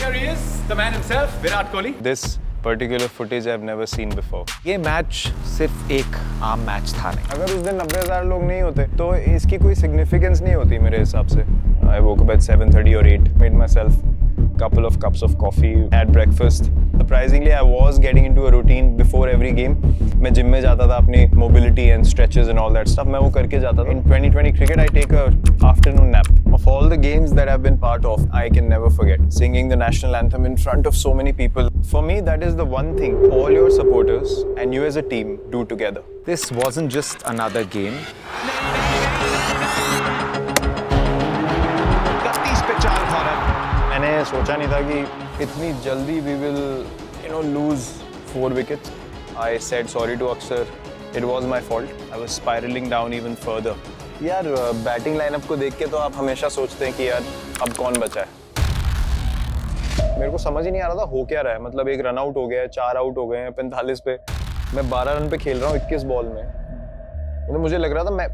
there he is, the man himself, Virat Kohli. This particular footage I've never seen before. ये match सिर्फ एक आम match था नहीं। अगर उस दिन 90,000 लोग नहीं होते तो इसकी कोई सिग्निफिकेंस नहीं होती मेरे हिसाब से। I woke up at 7:30 or 8, made myself couple of cups of coffee, had breakfast. Surprisingly, I was getting into a routine before every game. मैं जिम में जाता था, अपनी mobility and stretches and all that stuff मैं वो करके जाता था. In 2020 cricket, I take a afternoon nap. Of all the games that I've been part of, I can never forget singing the national anthem in front of so many people. For me, that is the one thing all your supporters and you as a team do together. This wasn't just another game. मैंने सोचा नहीं था कि इतनी जल्दी we will, lose 4 wickets. I said sorry to Aksar. It was my fault. I was spiraling down even further. यार batting lineup को देख के तो आप हमेशा सोचते हैं कि यार अब कौन बचा है। मेरे को समझ ही नहीं आ रहा था हो क्या रहा है। मतलब एक रन आउट हो गया है, 4 आउट हो गए हैं 45 पे, मैं 12 रन पे खेल रहा हूँ 21 बॉल में। मतलब मुझे लग रहा था मैं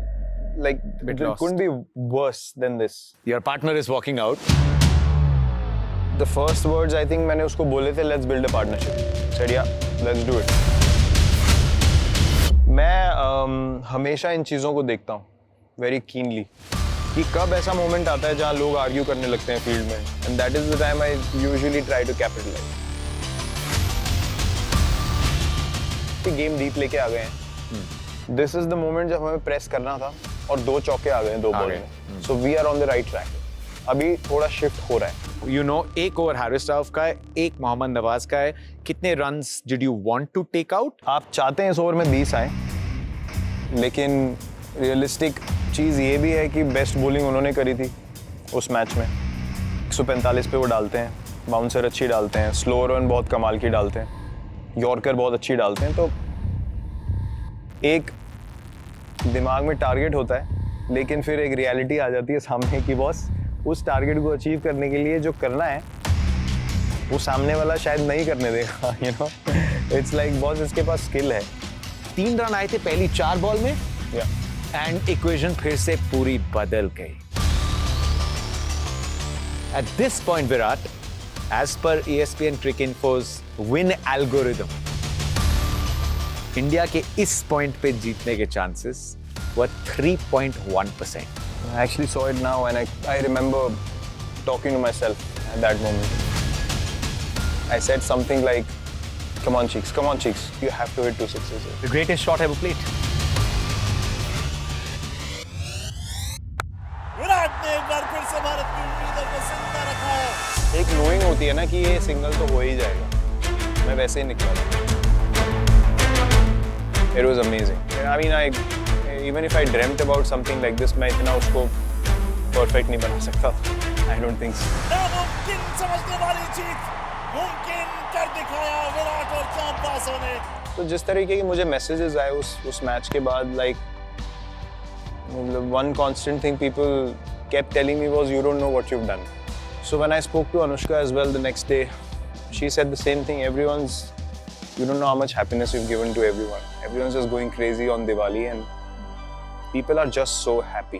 it couldn't be worse than this. Your partner is walking out. The first words I think मैंने उसको बोले थे, let's build a partnership. Said yeah, let's do it. मैं हमेशा इन चीज़ों को देखता हूँ very keenly कि कब ऐसा मोमेंट आता है जहाँ लोग आर्ग्यू करने लगते हैं फील्ड में, and that is the time I usually try to capitalize. Game deep लेके आ गए हैं। This is the moment जब हमें प्रेस करना था और 2 चौके आ गए हैं 2 बॉल में। So we are on the right track. अभी थोड़ा शिफ्ट हो रहा है। एक ओवर हारिस राव का है, एक मोहम्मद नवाज का है। कितने runs did you want to take out? आप चाहते हैं इस ओवर में 20 आए, लेकिन रियलिस्टिक चीज़ ये भी है कि बेस्ट बॉलिंग उन्होंने करी थी उस मैच में। 145 पे वो डालते हैं, बाउंसर अच्छी डालते हैं, स्लो रन बहुत कमाल की डालते हैं, यॉर्कर बहुत अच्छी डालते हैं। तो एक दिमाग में टारगेट होता है, लेकिन फिर एक रियलिटी आ जाती है सामने की बॉस उस टारगेट को अचीव करने के लिए जो करना है वो सामने वाला शायद नहीं करने देगा। इट्स लाइक बॉस इसके पास स्किल है। 3 रन आए थे पहली 4 बॉल में एंड इक्वेशन फिर से पूरी बदल गई। At this point Virat, as पर ESPN Cricinfo's win algorithm, India के इस पॉइंट पे जीतने के chances were 3.1%. I actually saw it now and I remember talking to myself at that moment. I said something like, come on cheeks, you have to hit 2 sixes. The greatest shot ever played. Virat ने एक बार फिर से भारत की उम्मीदों को जिंदा रखा है। एक नोइंग होती है ना कि ये सिंगल तो हो ही जाएगा। मैं वैसे ही निकला था। It was amazing. I mean, even if I dreamt about something like this, मैं इतना उसको perfect नहीं बना सकता। I don't think so. नामुमकिन समझने वाली जीत मुमकिन कर दिखाया विराट और चांदबाजों ने। तो जिस तरीके के मुझे मैसेजेस आए उस मैच के बाद, like one constant thing people kept telling me was, you don't know what you've done. So when I spoke to Anushka as well the next day, she said the same thing. You don't know how much happiness you've given to everyone. Everyone's just going crazy on Diwali and people are just so happy.